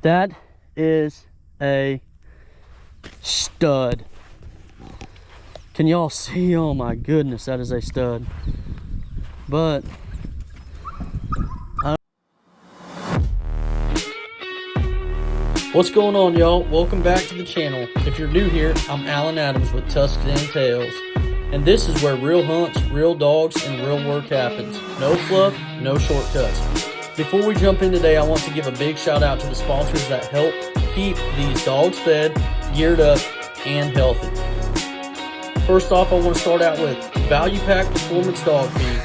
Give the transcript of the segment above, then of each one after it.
That is a stud. Can y'all see? Oh my goodness, that is a stud. But what's going on, y'all? Welcome back to the channel. If you're new here, I'm Alan Adams with Tusks and Tails, and this is where real hunts, real dogs, and real work happens. No fluff, no shortcuts. Before we jump in today, I want to give a big shout out to the sponsors that help keep these dogs fed, geared up, and healthy. First off, I want to start out with Value Pack Performance Dog Feed.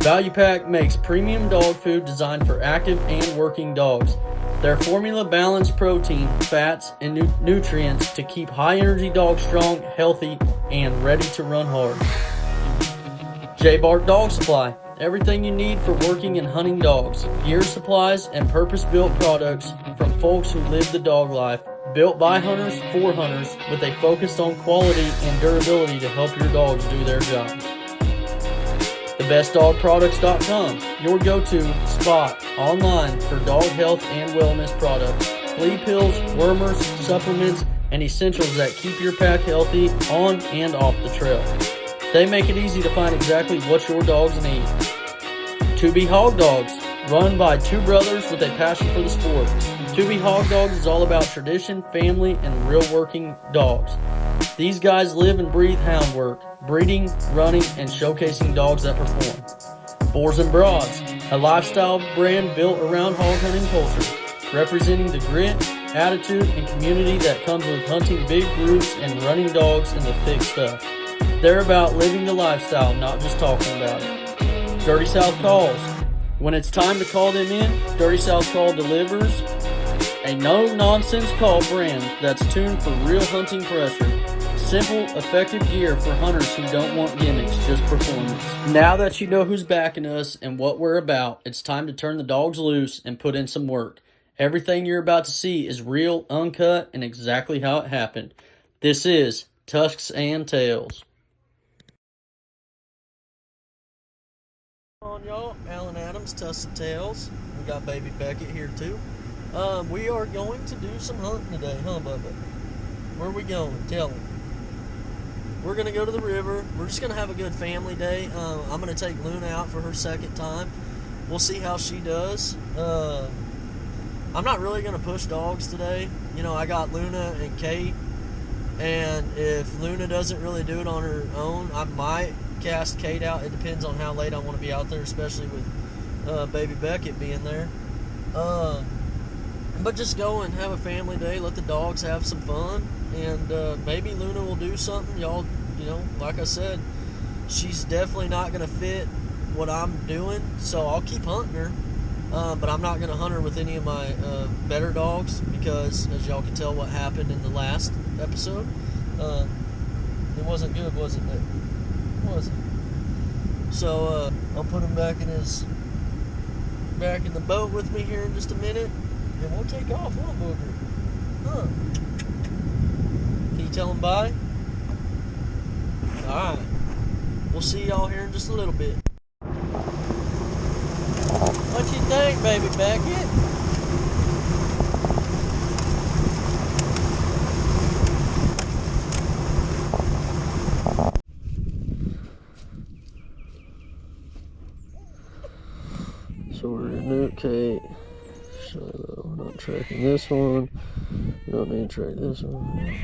Value Pack makes premium dog food designed for active and working dogs. Their formula balances protein, fats, and nutrients to keep high-energy dogs strong, healthy, and ready to run hard. J-Bark Dog Supply. Everything you need for working and hunting dogs. Gear supplies and purpose-built products from folks who live the dog life. Built by hunters for hunters with a focus on quality and durability to help your dogs do their job. TheBestDogProducts.com, your go-to spot online for dog health and wellness products. Flea pills, wormers, supplements, and essentials that keep your pack healthy on and off the trail. They make it easy to find exactly what your dogs need. 2B Hog Dogs, run by two brothers with a passion for the sport. 2B Hog Dogs is all about tradition, family, and real working dogs. These guys live and breathe hound work, breeding, running, and showcasing dogs that perform. Boars and Broads, a lifestyle brand built around hog hunting culture, representing the grit, attitude, and community that comes with hunting big groups and running dogs in the thick stuff. They're about living the lifestyle, not just talking about it. Dirty South Calls. When it's time to call them in, Dirty South Call delivers a no-nonsense call brand that's tuned for real hunting pressure. Simple, effective gear for hunters who don't want gimmicks, just performance. Now that you know who's backing us and what we're about, it's time to turn the dogs loose and put in some work. Everything you're about to see is real, uncut, and exactly how it happened. This is Tusks and Tails. On y'all, Alan Adams, Tusks and Tails. We got baby Beckett here too. We are going to do some hunting today, huh, Bubba? Where are we going? Tell them. We're going to go to the river. We're just going to have a good family day. I'm going to take Luna out for her second time. We'll see how she does. I'm not really going to push dogs today. You know, I got Luna and Kate, and if Luna doesn't really do it on her own, I might cast Kate out. It depends on how late I want to be out there, especially with baby Beckett being there. But just go and have a family day, let the dogs have some fun, and maybe Luna will do something. Y'all, you know, like I said, she's definitely not going to fit what I'm doing, so I'll keep hunting her, but I'm not going to hunt her with any of my better dogs, because as y'all can tell what happened in the last episode, it wasn't good, was it, Nick? It wasn't. So I'll put him back in the boat with me here in just a minute. And we'll take off, little booger. Huh. Can you tell them bye? Alright. We'll see y'all here in just a little bit. What you think, baby Beckett? So we're in Nuke Kate. So we're not tracking this one. We don't need to track this one.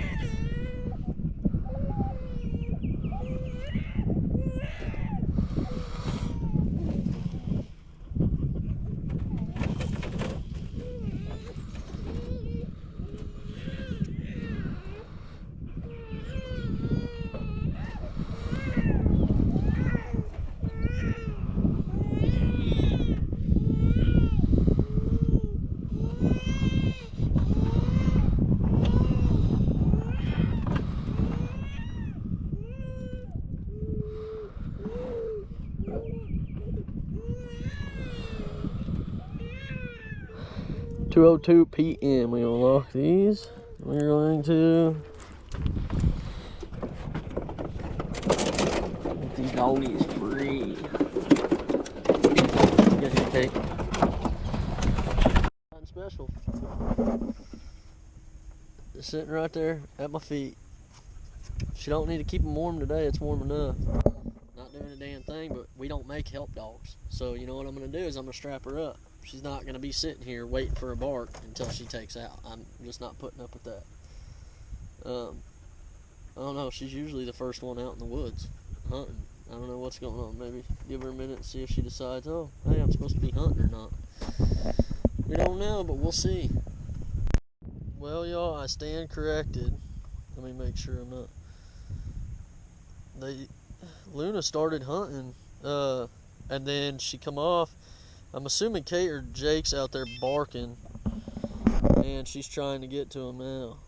.2:02 p.m. We will lock these. We're going to get these doggies free. Get here, Kate. Nothing special. Just sitting right there at my feet. She don't need to keep them warm today. It's warm enough. Not doing a damn thing, but we don't make help dogs. So you know what I'm going to do is I'm going to strap her up. She's not going to be sitting here waiting for a bark until she takes out. I'm just not putting up with that. I don't know. She's usually the first one out in the woods hunting. I don't know what's going on. Maybe give her a minute and see if she decides, oh, hey, I'm supposed to be hunting or not. We don't know, but we'll see. Well, y'all, I stand corrected. Let me make sure I'm not. Luna started hunting, and then she come off. I'm assuming Kate or Jake's out there barking, and she's trying to get to him now.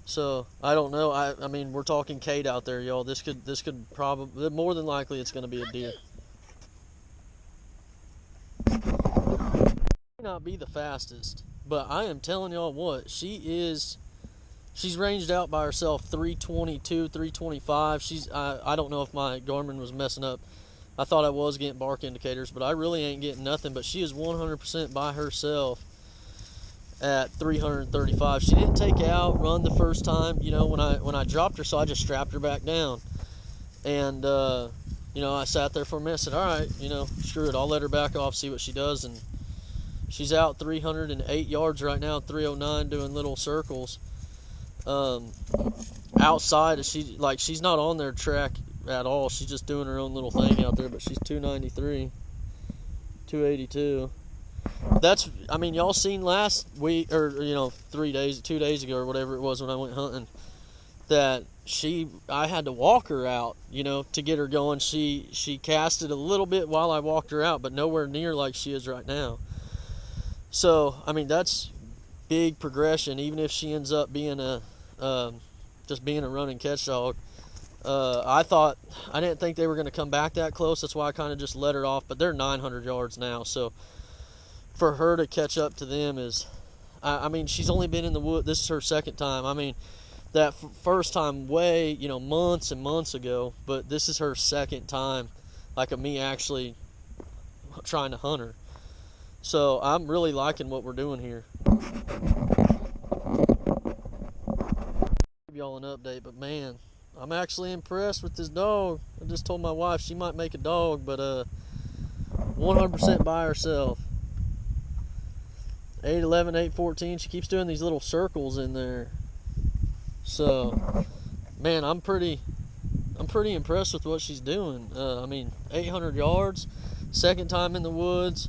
So I don't know. I mean, we're talking Kate out there, y'all. This could probably, more than likely, it's going to be a deer. May not be the fastest, but I am telling y'all what, she's ranged out by herself 322, 325. I don't know if my Garmin was messing up. I thought I was getting bark indicators, but I really ain't getting nothing. But she is 100% by herself at 335. She didn't take out, run the first time, you know, when I dropped her, so I just strapped her back down. And, you know, I sat there for a minute and said, all right, you know, screw it, I'll let her back off, see what she does. And she's out 308 yards right now, 309, doing little circles. Outside, she's not on their track at all. She's just doing her own little thing out there, but she's 293, 282. That's, I mean, y'all seen last week, or, you know, 2 days ago or whatever it was when I went hunting, that I had to walk her out, you know, to get her going. She casted a little bit while I walked her out, but nowhere near like she is right now. So, I mean, that's big progression, even if she ends up being just being a run and catch dog. I didn't think they were going to come back that close. That's why I kind of just let her off, but they're 900 yards now, so for her to catch up to them is, I mean, she's only been in the wood. This is her second time. I mean, that first time way, you know, months and months ago, but this is her second time, like, of me actually trying to hunt her. So I'm really liking what we're doing here. Give y'all an update, but man, I'm actually impressed with this dog. I just told my wife she might make a dog, but 100% by herself. 811, 814. She keeps doing these little circles in there. So, man, I'm pretty impressed with what she's doing. I mean, 800 yards, second time in the woods,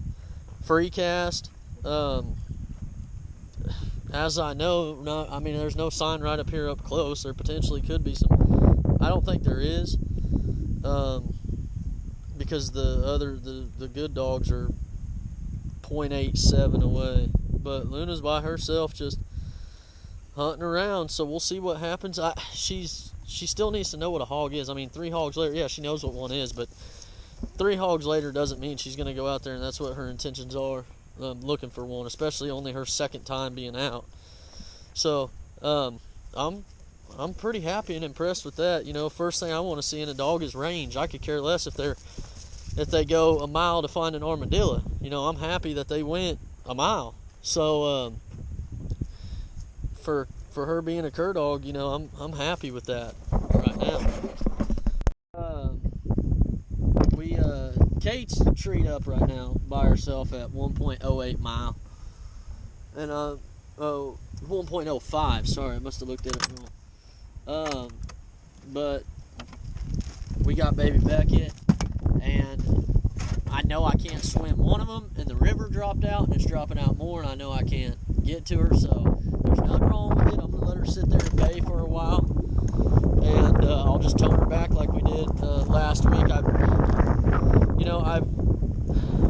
free cast. As I know, I mean, there's no sign right up here up close. There potentially could be some. I don't think there is, because the good dogs are 0.87 away. But Luna's by herself, just hunting around. So we'll see what happens. She still needs to know what a hog is. I mean, 3 hogs later, yeah, she knows what one is, but 3 hogs later doesn't mean she's going to go out there and that's what her intentions are. Looking for one, especially only her second time being out. So I'm pretty happy and impressed with that. You know, first thing I want to see in a dog is range. I could care less if they go a mile to find an armadillo. You know, I'm happy that they went a mile. So for her being a cur dog, you know, I'm happy with that right now. Kate's treed up right now by herself at 1.08 mile. And 1.05, sorry, I must have looked at it wrong. But we got baby Beckett, and I know I can't swim one of them, and the river dropped out, and it's dropping out more, and I know I can't get to her, so there's nothing wrong with it. I'm going to let her sit there and bay for a while, and I'll just tone her back like we did last week.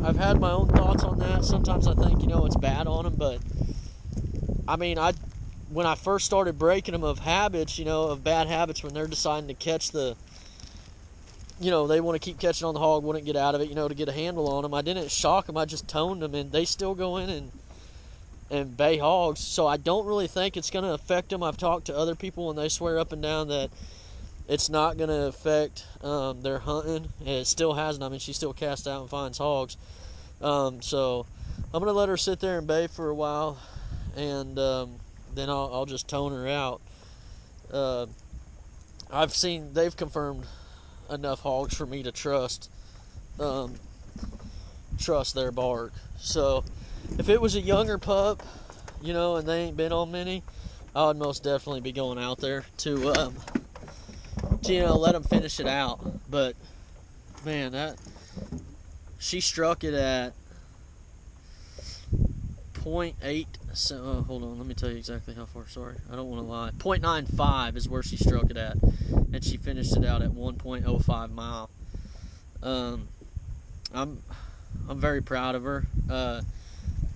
I've had my own thoughts on that. Sometimes I think, you know, it's bad on them, but I mean, when I first started breaking them of habits, you know, of bad habits, when they're deciding to catch the, you know, they want to keep catching on the hog, wouldn't get out of it, you know, to get a handle on them. I didn't shock them. I just toned them, and they still go in and bay hogs. So I don't really think it's going to affect them. I've talked to other people, and they swear up and down that it's not going to affect their hunting. It still hasn't. I mean, she still casts out and finds hogs. So I'm gonna let her sit there and bay for a while, and then I'll just tone her out. They've confirmed enough hogs for me to trust their bark. So if it was a younger pup, and they ain't been on many, I would most definitely be going out there to let them finish it out. But man, she struck it at 0.8. So hold on, let me tell you exactly how far. Sorry, I don't want to lie. 0.95 is where she struck it at, and she finished it out at 1.05 mile. I'm very proud of her.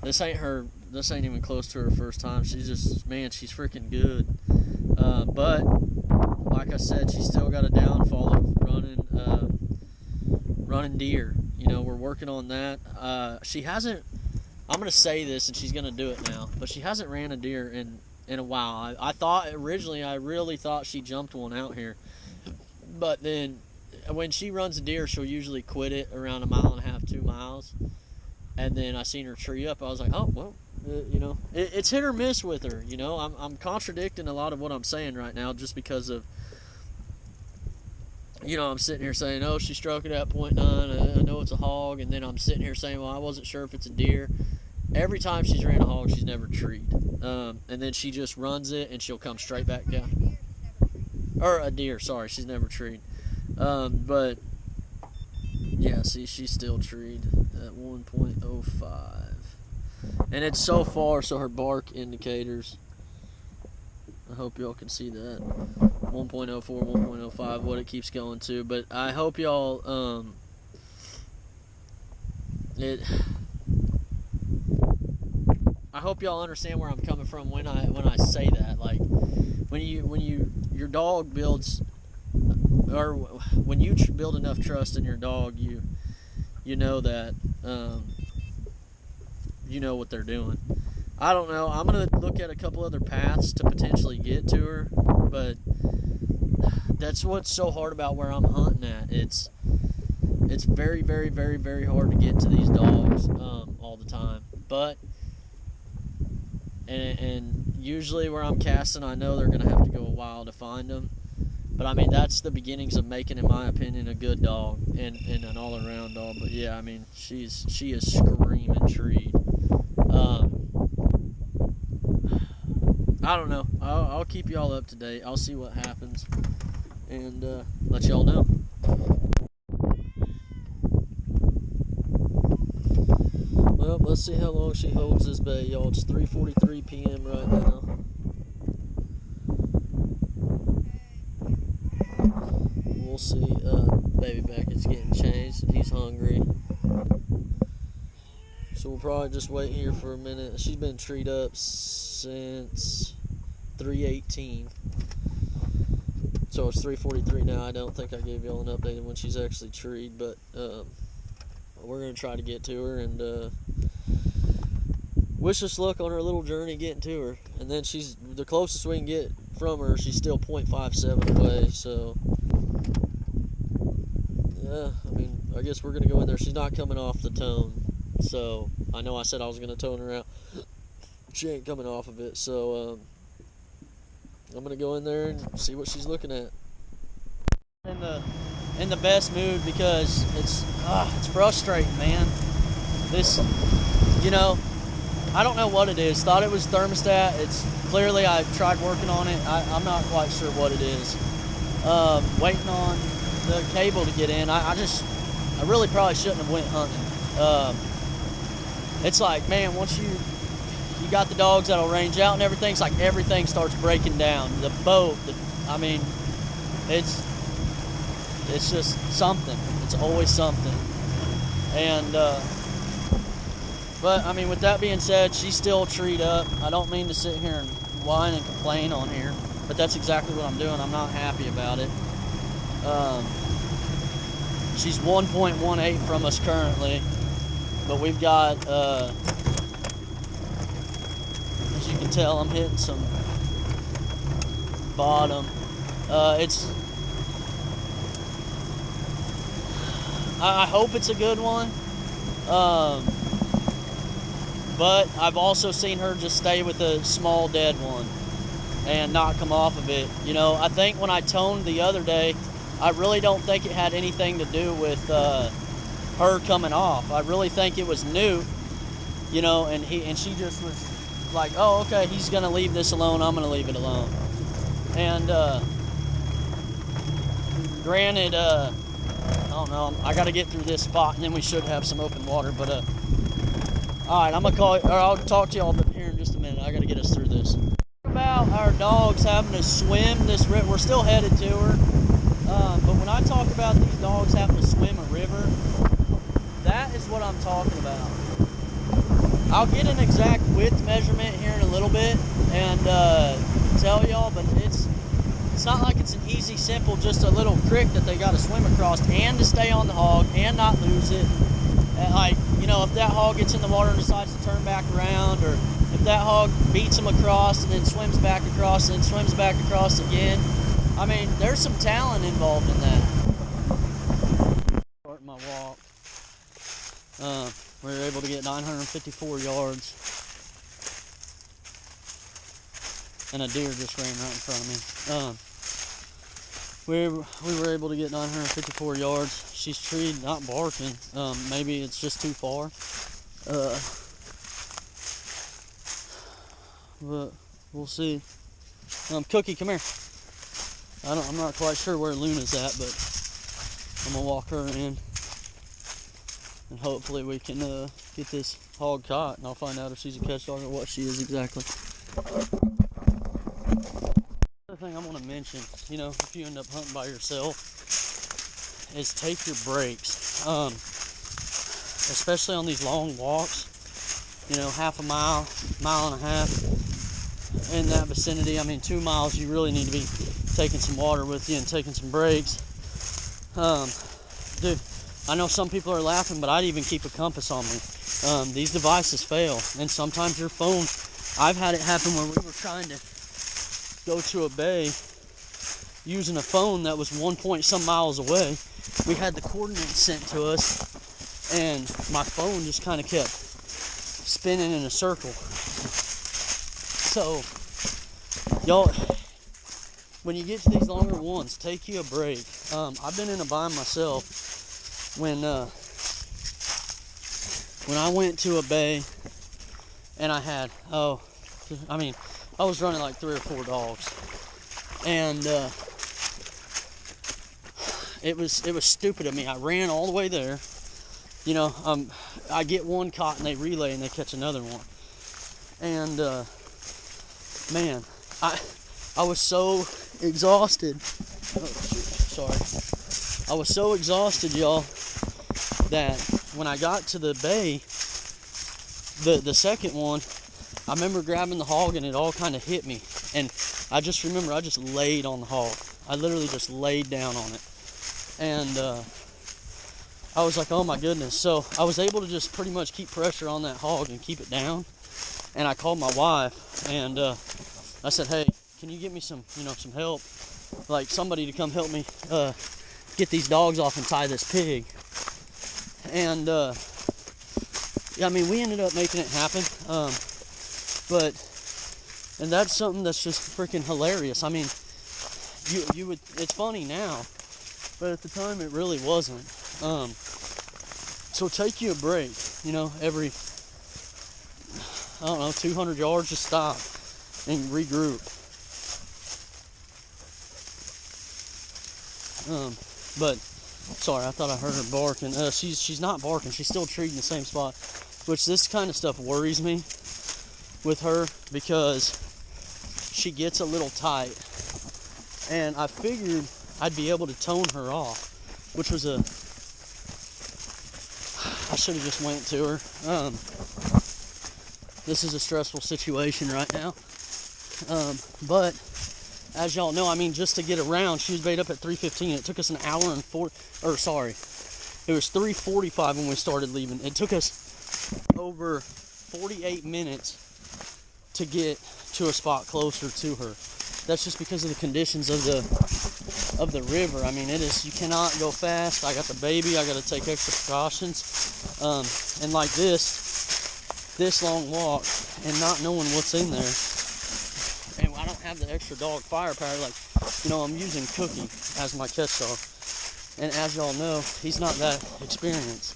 This ain't even close to her first time. She's freaking good. But like I said, she's still got a downfall of running deer. We're working on that. She hasn't. I'm gonna say this, and she's gonna do it now. But she hasn't ran a deer in a while. I thought originally, I really thought she jumped one out here, but then when she runs a deer, she'll usually quit it around 1.5 miles, 2 miles, and then I seen her tree up. I was like, oh well, it's hit or miss with her. I'm contradicting a lot of what I'm saying right now just because of. I'm sitting here saying, oh, she struck it at 0.9. I know it's a hog. And then I'm sitting here saying, well, I wasn't sure if it's a deer. Every time she's ran a hog, she's never treed. And then she just runs it, and she'll come straight back down. Or a deer, sorry. She's never treed. But, yeah, see, she's still treed at 1.05. And it's so far, so her bark indicators, I hope y'all can see that. 1.04, 1.05, what it keeps going to. But I hope y'all, I hope y'all understand where I'm coming from when I say that. Like, when your dog builds, or when you build enough trust in your dog, you know that, you know what they're doing. I don't know. I'm going to look at a couple other paths to potentially get to her, but that's what's so hard about where I'm hunting at. It's very, very, very, very hard to get to these dogs all the time. But, and usually where I'm casting, I know they're going to have to go a while to find them. But, I mean, that's the beginnings of making, in my opinion, a good dog and an all-around dog. But, yeah, I mean, she is screaming treed. I don't know. I'll keep y'all up to date. I'll see what happens and let y'all know. Well, let's see how long she holds this bay, y'all. It's 3:43 p.m. right now. We'll see. Baby Beckett's getting changed and he's hungry. So we'll probably just wait here for a minute. She's been treed up since 3:18. So it's 3:43 now. I don't think I gave y'all an update on when she's actually treed, but we're going to try to get to her and wish us luck on her little journey getting to her. And then she's the closest we can get from her. She's still 0.57 away, so yeah, I mean, I guess we're going to go in there. She's not coming off the tone. So, I know I said I was going to tone her out. She ain't coming off of it, so I'm going to go in there and see what she's looking at. In the best mood because it's frustrating, man. This, I don't know what it is. Thought it was thermostat. It's clearly, I tried working on it. I'm not quite sure what it is. Waiting on the cable to get in. I really probably shouldn't have went hunting. It's like, man, once you got the dogs that'll range out and everything, it's like everything starts breaking down. The boat, it's just something. It's always something. And, but, I mean, with that being said, she's still treed up. I don't mean to sit here and whine and complain on here, but that's exactly what I'm doing. I'm not happy about it. She's 1.18 from us currently. But we've got, as you can tell, I'm hitting some bottom. I hope it's a good one. but I've also seen her just stay with a small dead one and not come off of it. You know, I think when I toned the other day, I really don't think it had anything to do with her coming off. I really think it was Newt, you know, and she just was like, oh, okay, he's gonna leave this alone, I'm gonna leave it alone. And granted, I don't know, I gotta get through this spot and then we should have some open water, but all right, I'm gonna call, or I'll talk to y'all here in just a minute. I gotta get us through this. About our dogs having to swim this river, we're still headed to her, but when I talk about these dogs having to swim a river, that is what I'm talking about. I'll get an exact width measurement here in a little bit and tell y'all, but it's not like it's an easy, simple, just a little creek that they got to swim across and to stay on the hog and not lose it. And like, you know, if that hog gets in the water and decides to turn back around, or if that hog beats them across and then swims back across and then swims back across again, I mean, there's some talent involved in that. Start my walk. We were able to get 954 yards. And a deer just ran right in front of me. We were able to get 954 yards. She's treed, not barking. Maybe it's just too far. But we'll see. Cookie, come here. I'm not quite sure where Luna's at, but I'm gonna walk her in, and hopefully we can get this hog caught, and I'll find out if she's a catch dog or what she is exactly. Another thing I want to mention, you know, if you end up hunting by yourself, is take your breaks, especially on these long walks. You know, half a mile, mile and a half in that vicinity. I mean, 2 miles, you really need to be taking some water with you and taking some breaks. Dude, I know some people are laughing, but I'd even keep a compass on me. These devices fail, and sometimes your phone, I've had it happen where we were trying to go to a bay using a phone that was 1 point some miles away. We had the coordinates sent to us, and my phone just kind of kept spinning in a circle. So, y'all, when you get to these longer ones, take you a break. I've been in a bind myself when I went to a bay and I had, I was running like 3 or 4 dogs, and it was stupid of me. I ran all the way there. You know, I get one caught and they relay and they catch another one. And man, I was so exhausted. Oh shoot, sorry. I was so exhausted, y'all, that when I got to the bay, the second one, I remember grabbing the hog and it all kind of hit me. And I just remember I just laid on the hog. I literally just laid down on it. And I was like, oh my goodness. So I was able to just pretty much keep pressure on that hog and keep it down. And I called my wife and I said, hey, can you get me some help? Like somebody to come help me get these dogs off and tie this pig. And yeah, I mean, we ended up making it happen. And that's something that's just freaking hilarious. I mean, you would, it's funny now, but at the time it really wasn't. So take you a break, you know, every, 200 yards, just stop and regroup. But sorry, I thought I heard her barking. She's not barking. She's still treating the same spot, which this kind of stuff worries me with her because she gets a little tight, and I figured I'd be able to tone her off, which was I should have just went to her. This is a stressful situation right now. But as y'all know, I mean, just to get around, she was bait up at 3:15. It took us an hour and it was 3:45 when we started leaving. It took us over 48 minutes to get to a spot closer to her. That's just because of the conditions of the river. I mean, you cannot go fast. I got the baby, I got to take extra precautions. And like this, this long walk and not knowing what's in there. And I don't have the extra dog firepower. Like, you know, I'm using Cookie as my catch dog. And as y'all know, he's not that experienced.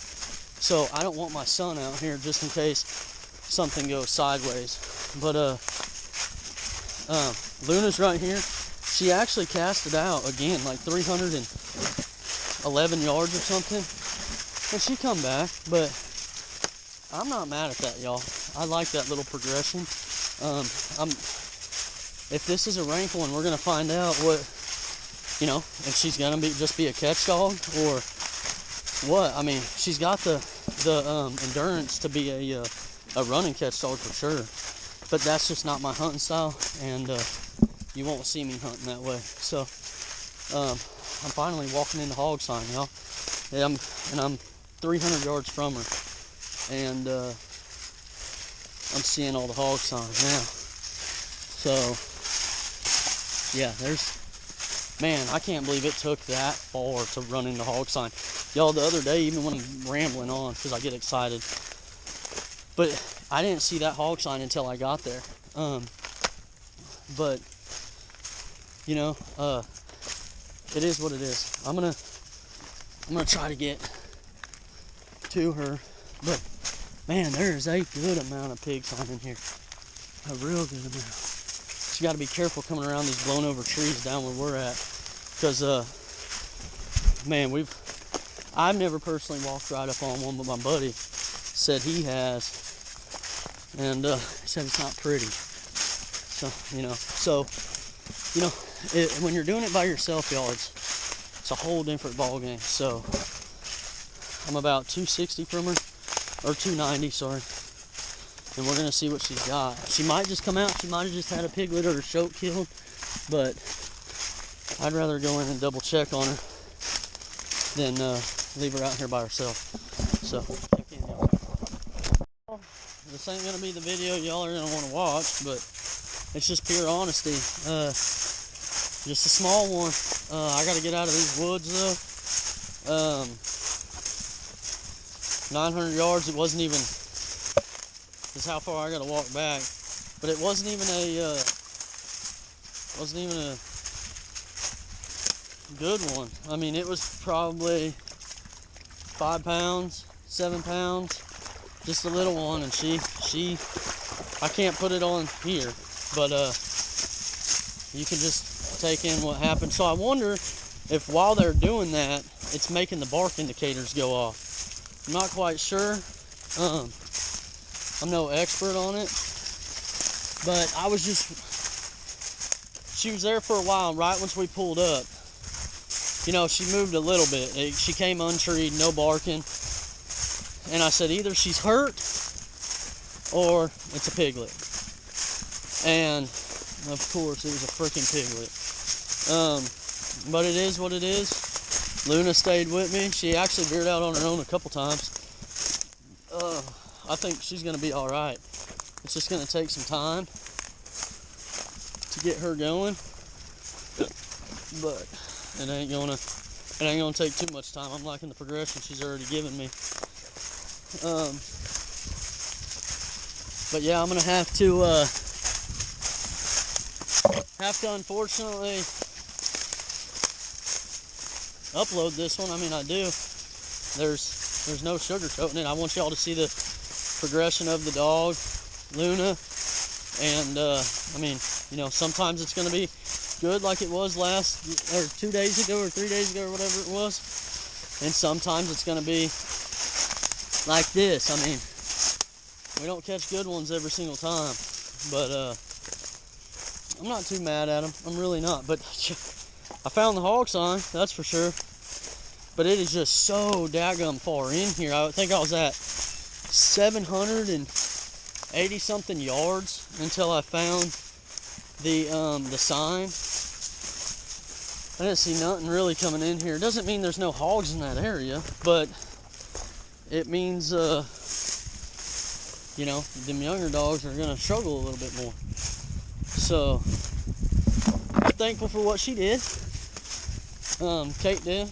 So I don't want my son out here just in case something goes sideways. But Luna's right here. She actually casted out again, like 311 yards or something. And she come back, but I'm not mad at that, y'all. I like that little progression. If this is a rank one, we're gonna find out what, you know, if she's gonna just be a catch dog or what. I mean, she's got the endurance to be a running catch dog for sure. But that's just not my hunting style, and you won't see me hunting that way. So I'm finally walking into hog sign, y'all. And I'm 300 yards from her, and I'm seeing all the hog signs now. So yeah, man, I can't believe it took that far to run into hog sign. Y'all, the other day, even when I'm rambling on because I get excited, but I didn't see that hog sign until I got there. But you know, it is what it is. I'm gonna try to get to her, but man, there is a good amount of pig sign in here, a real good amount. You got to be careful coming around these blown over trees down where we're at, because man, I've never personally walked right up on one, but my buddy said he has, and he said it's not pretty. So when you're doing it by yourself, y'all, it's a whole different ball game. So I'm about 260 from her, or 290, sorry. And we're gonna see what she's got. She might just come out. She might have just had a piglet or a shoat killed, but I'd rather go in and double check on her than leave her out here by herself. So check in, y'all. This ain't gonna be the video y'all are gonna want to watch, but it's just pure honesty. Just a small one. I gotta get out of these woods though. 900 yards. It wasn't even. This is how far I gotta walk back, but it wasn't even a good one. I mean, it was probably 5 pounds, 7 pounds, just a little one. And she I can't put it on here, but you can just take in what happened. So I wonder if while they're doing that, it's making the bark indicators go off. I'm not quite sure. I'm no expert on it, but she was there for a while. Right once we pulled up, you know, she moved a little bit. She came untreed, no barking, and I said either she's hurt or it's a piglet. And of course it was a freaking piglet. But it is what it is. Luna stayed with me. She actually veered out on her own a couple times. I think she's gonna be all right. It's just gonna take some time to get her going, but it ain't gonna take too much time. I'm liking the progression she's already given me. But yeah, I'm gonna have to unfortunately upload this one. I mean, I do. There's no sugarcoating it. I want y'all to see the progression of the dog, Luna, and I mean, you know, sometimes it's going to be good like it was 2 days ago or 3 days ago or whatever it was, and sometimes it's going to be like this. I mean, we don't catch good ones every single time, but I'm not too mad at them. I'm really not. But I found the hog sign, that's for sure. But it is just so daggum far in here. I think I was at 780 something yards until I found the sign. I didn't see nothing really coming in here. It doesn't mean there's no hogs in that area, but it means you know, them younger dogs are gonna struggle a little bit more. So I'm thankful for what she did. Kate did.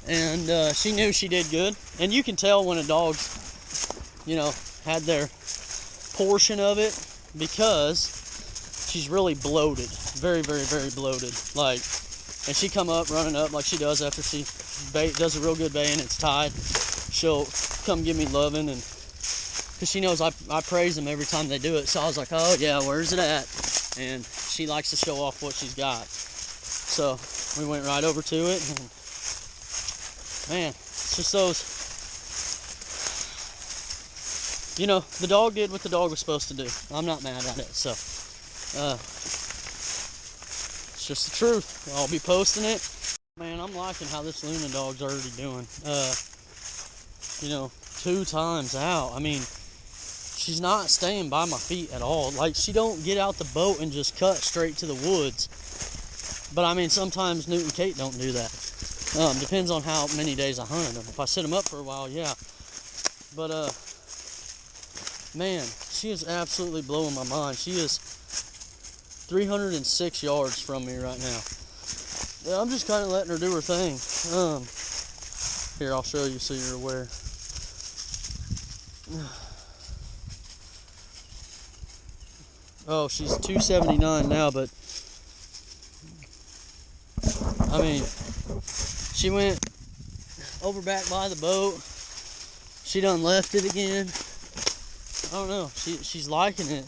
And she knew she did good. And you can tell when a dog's, you know, had their portion of it because she's really bloated, very, very, very bloated. Like, and she come up running up like she does after she does a real good bay and it's tied. She'll come give me loving, and because she knows I praise them every time they do it. So I was like, oh yeah, where's it at? And she likes to show off what she's got. So we went right over to it, and man, it's just those, you know, the dog did what the dog was supposed to do. I'm not mad at it. So it's just the truth. I'll be posting it. Man, I'm liking how this Luna dog's already doing. You know, 2 times out. I mean, she's not staying by my feet at all. Like, she don't get out the boat and just cut straight to the woods. But I mean, sometimes Newt and Kate don't do that. Depends on how many days I hunted them. If I sit them up for a while, yeah. But man, she is absolutely blowing my mind. She is 306 yards from me right now. Yeah, I'm just kind of letting her do her thing. Here, I'll show you so you're aware. Oh, she's 279 now, but I mean, she went over back by the boat. She done left it again. I don't know. She's liking it.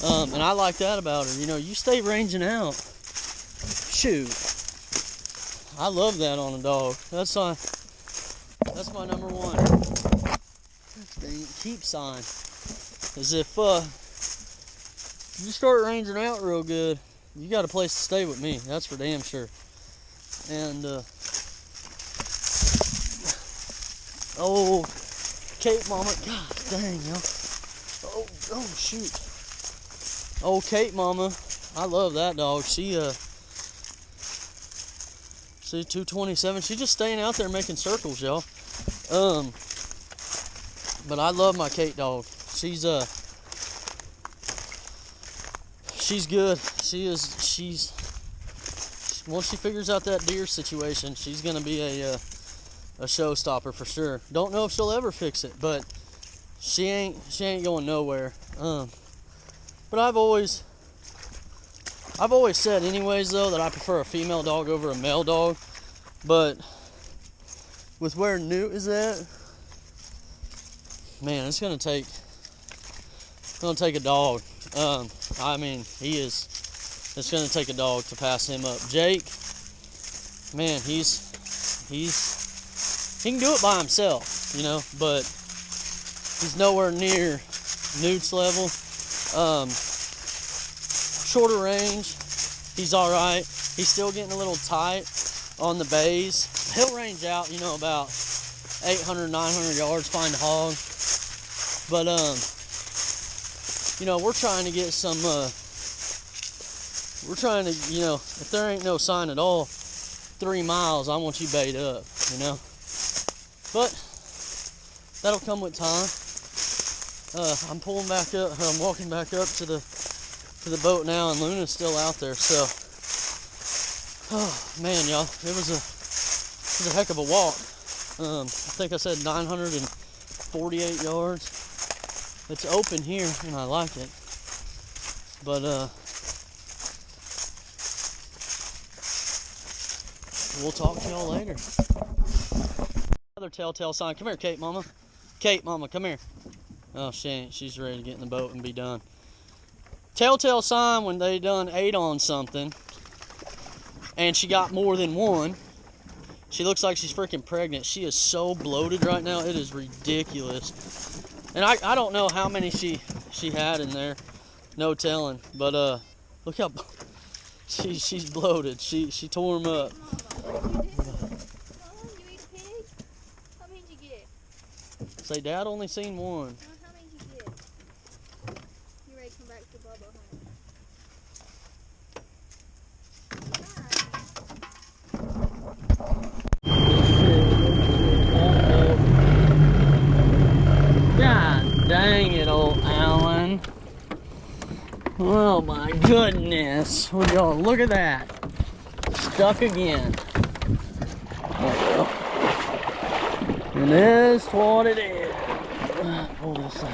And I like that about her. You know, you stay ranging out. Shoot. I love that on a dog. That's my number one. Dang, keep sign. As if you start ranging out real good, you got a place to stay with me. That's for damn sure. And oh, Kate Mama, God dang, yo. Oh shoot. Oh, Kate Mama, I love that dog. She 227. She's just staying out there making circles, y'all. But I love my Kate dog. She's good. She's once she figures out that deer situation, she's gonna be a showstopper for sure. Don't know if she'll ever fix it, but she ain't going nowhere. But I've always said anyways though that I prefer a female dog over a male dog. But with where Newt is at, man, it's gonna take a dog. I mean, it's gonna take a dog to pass him up. Jake, man, he can do it by himself, you know, but he's nowhere near Newt's level. Shorter range, he's all right. He's still getting a little tight on the bays. He'll range out, you know, about 800, 900 yards, find a hog. But you know, we're trying to get some. We're trying to, you know, if there ain't no sign at all, 3 miles, I want you bait up, you know. But that'll come with time. I'm pulling back up. I'm walking back up to the boat now, and Luna's still out there. So, oh man, y'all, it was a heck of a walk. I think I said 948 yards. It's open here, and I like it. But we'll talk to y'all later. Another telltale sign. Come here, Kate Mama. Kate Mama, come here. Oh, she ain't. She's ready to get in the boat and be done. Telltale sign when they done ate on something and she got more than one. She looks like she's freaking pregnant. She is so bloated right now. It is ridiculous. And I don't know how many she had in there. No telling. But look how she's bloated. She tore them up. Say, Dad only seen one. How many did you get? You ready to come back to Bubba, God dang it, old Alan. Oh my goodness. Would y'all look at that. Stuck again. And that's what it is. Pull this honestly.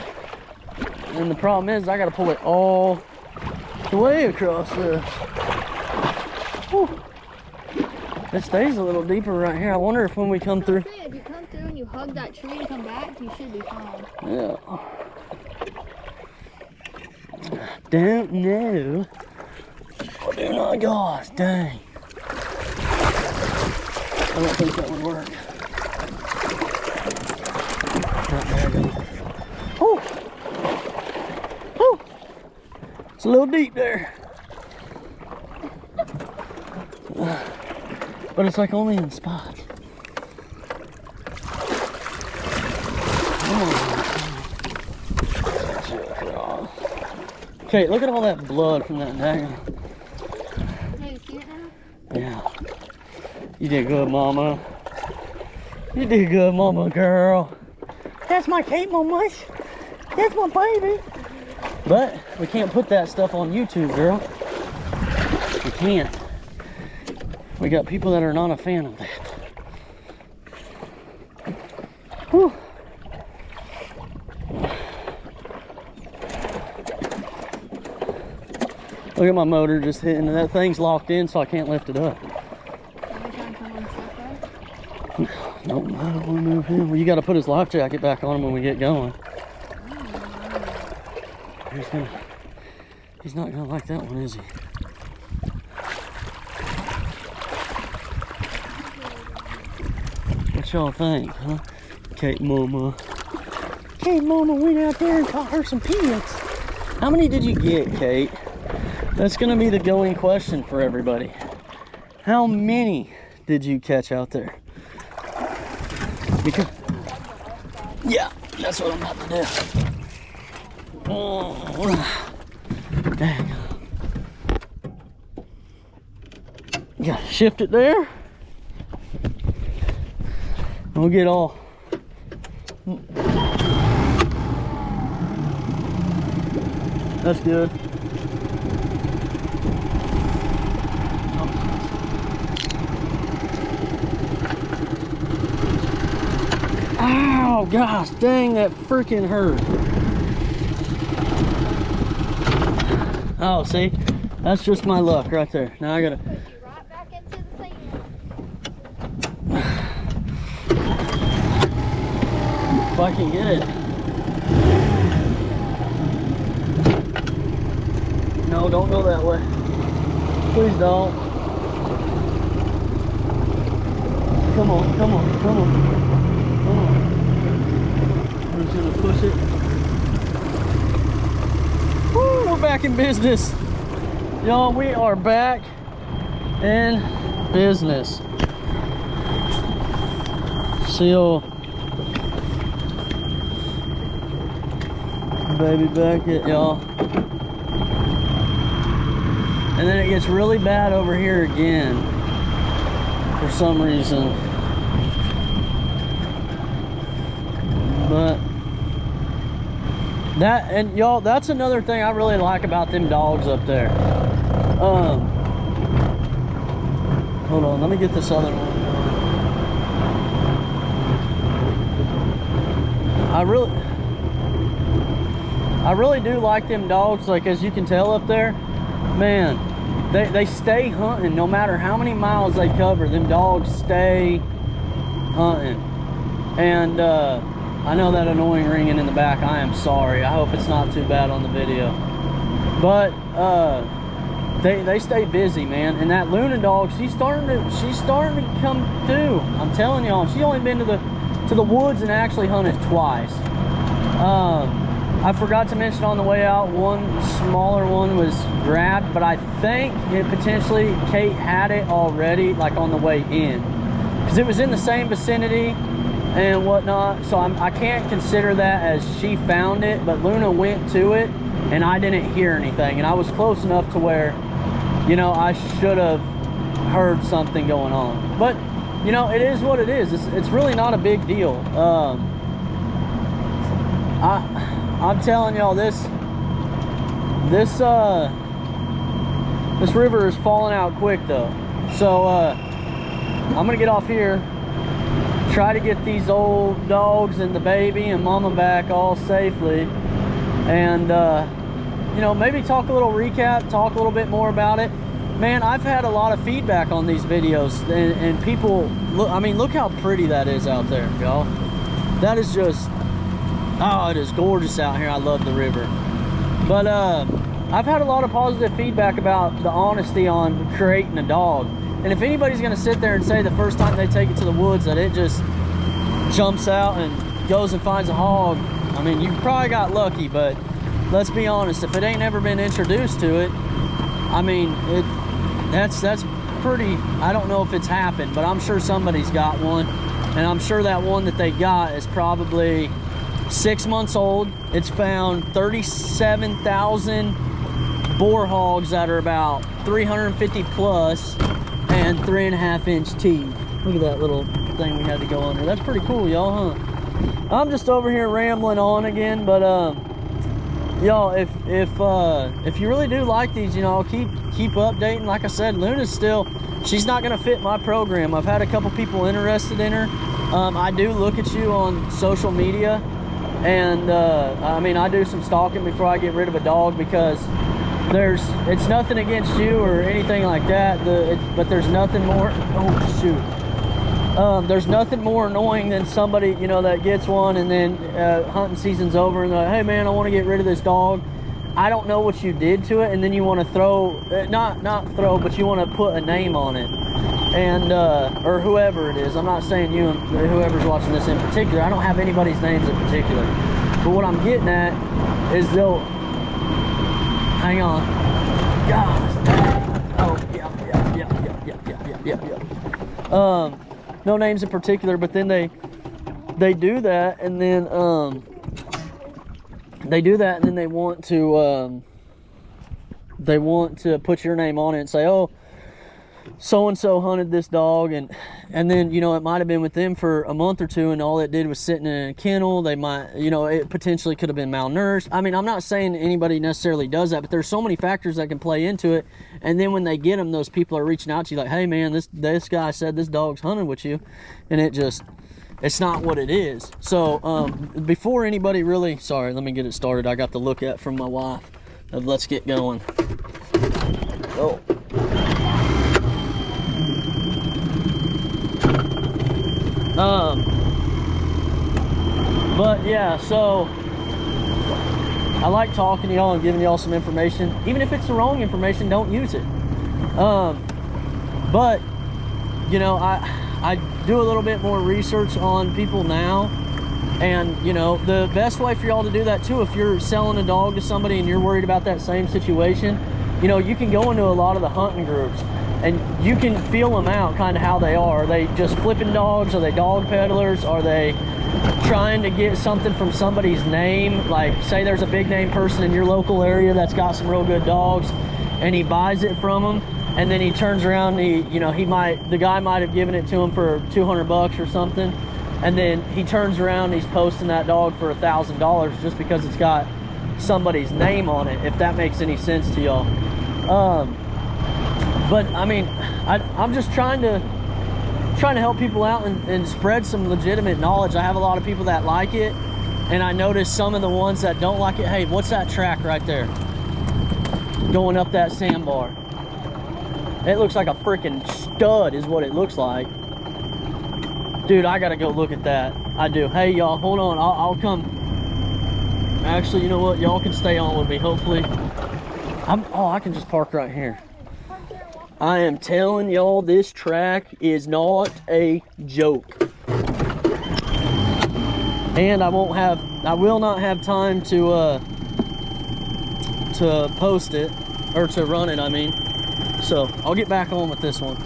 And the problem is I gotta pull it all the way across this. Whew. It stays a little deeper right here. I wonder if when we come through. If you come through and you hug that tree and come back, you should be fine. Yeah. Don't know. Oh, do not, gosh, dang. I don't think that would work. There we go. Oh, oh, it's a little deep there. But it's like only in spots. Okay, look at all that blood from that dagger. Yeah, you see it now? Yeah. You did good, mama. You did good, mama girl. That's my Kate, mama. That's my baby. But we can't put that stuff on YouTube, girl. We can't. We got people that are not a fan of that. Whew. Look at my motor just hitting. That thing's locked in, so I can't lift it up. Nope, I don't want to move him. Well, you got to put his life jacket back on him when we get going. He's not gonna like that one, is he? What y'all think, huh? Kate Mama. Kate Mama went out there and caught her some peanuts. How many did you get, Kate? That's gonna be the going question for everybody. How many did you catch out there? Because, yeah, that's what I'm about to do. Oh, dang. You gotta shift it there. And we'll get all. That's good. Oh gosh, dang, that freaking hurt. Oh, see, that's just my luck right there. Now I gotta. Put you right back into the sand. If I can get it. No, don't go that way. Please don't. Come on, come on, come on. Come on. I'm just gonna push it. Woo, we're back in business. Y'all, we are back in business. Seal. Baby Beckett, y'all. And then it gets really bad over here again for some reason. But that, and y'all, that's another thing I really like about them dogs up there. Hold on, let me get this other one. I really do like them dogs, like as you can tell up there. Man, they stay hunting no matter how many miles they cover. Them dogs stay hunting. And I know that annoying ringing in the back. I am sorry. I hope it's not too bad on the video. But they stay busy, man. And that Luna dog, she's starting to come through. I'm telling y'all, she's only been to the woods and actually hunted twice. I forgot to mention on the way out, one smaller one was grabbed, but I think it potentially, Kate had it already, like on the way in, because it was in the same vicinity and whatnot. So I can't consider that as she found it, but Luna went to it and I didn't hear anything, and I was close enough to where, you know, I should have heard something going on. But you know, it is what it is. It's really not a big deal. I'm telling y'all, this river is falling out quick though. So I'm gonna get off here, try to get these old dogs and the baby and mama back all safely, and you know, maybe talk a little recap, talk a little bit more about it. Man, I've had a lot of feedback on these videos, and people look, I mean, look how pretty that is out there, y'all. That is just, oh, it is gorgeous out here. I love the river. But I've had a lot of positive feedback about the honesty on creating a dog. And if anybody's gonna sit there and say the first time they take it to the woods that it just jumps out and goes and finds a hog, I mean, you probably got lucky. But let's be honest, if it ain't ever been introduced to it, I mean, that's pretty, I don't know if it's happened, but I'm sure somebody's got one. And I'm sure that one that they got is probably 6 months old. It's found 37,000 boar hogs that are about 350 plus and 3.5-inch teeth. Look at that little thing we had to go under. That's pretty cool, y'all, huh? I'm just over here rambling on again, but y'all, if you really do like these, you know, I'll keep updating. Like I said, Luna's still, she's not gonna fit my program. I've had a couple people interested in her. I do look at you on social media, and I mean, I do some stalking before I get rid of a dog, because it's nothing against you or anything like that, but there's nothing more, oh shoot, there's nothing more annoying than somebody, you know, that gets one and then hunting season's over and they're like, hey man, I want to get rid of this dog. I don't know what you did to it, and then you want to throw, not throw, but you want to put a name on it, and or whoever it is. I'm not saying you and whoever's watching this in particular. I don't have anybody's names in particular, but what I'm getting at is they'll, hang on, gosh, oh yeah. No names in particular, but then they do that, and then they want to put your name on it and say, oh, so and so hunted this dog, and then, you know, it might have been with them for a month or two, and all it did was sitting in a kennel. They might, you know, it potentially could have been malnourished. I mean, I'm not saying anybody necessarily does that, but there's so many factors that can play into it. And then when they get them, those people are reaching out to you like, hey man, this guy said this dog's hunted with you, and it's not what it is. So before anybody really, sorry, let me get it started. I got the look at from my wife of let's get going. Oh. But yeah, so I like talking to y'all and giving y'all some information. Even if it's the wrong information, don't use it. But you know, I do a little bit more research on people now, and you know, the best way for y'all to do that too, if you're selling a dog to somebody and you're worried about that same situation, you know, you can go into a lot of the hunting groups and you can feel them out, kind of how they are. Are they just flipping dogs? Are they dog peddlers? Are they trying to get something from somebody's name? Like, say there's a big name person in your local area that's got some real good dogs, and he buys it from them, and then he turns around, the guy might have given it to him for 200 bucks or something, and then he turns around and he's posting that dog for $1,000 just because it's got somebody's name on it, if that makes any sense to y'all. But I mean, I'm just trying to help people out and spread some legitimate knowledge. I have a lot of people that like it, and I notice some of the ones that don't like it. Hey, what's that track right there going up that sandbar? It looks like a freaking stud is what it looks like. Dude, I gotta go look at that. I do. Hey y'all, hold on, I'll come. Actually, you know what, y'all can stay on with me, hopefully. I can just park right here. I am telling y'all, this track is not a joke. And I will not have time to post it, or to run it, I mean. So, I'll get back on with this one.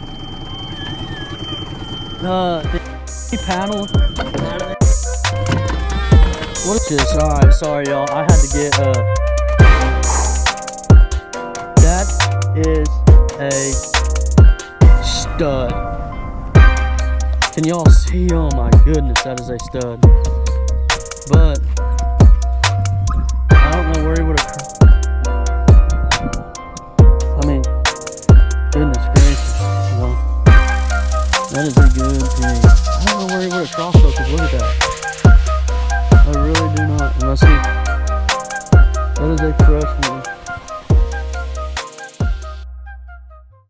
Paddle. What is this? Alright, sorry y'all. I had to get, that is a stud. Can y'all see? Oh my goodness, that is a stud. But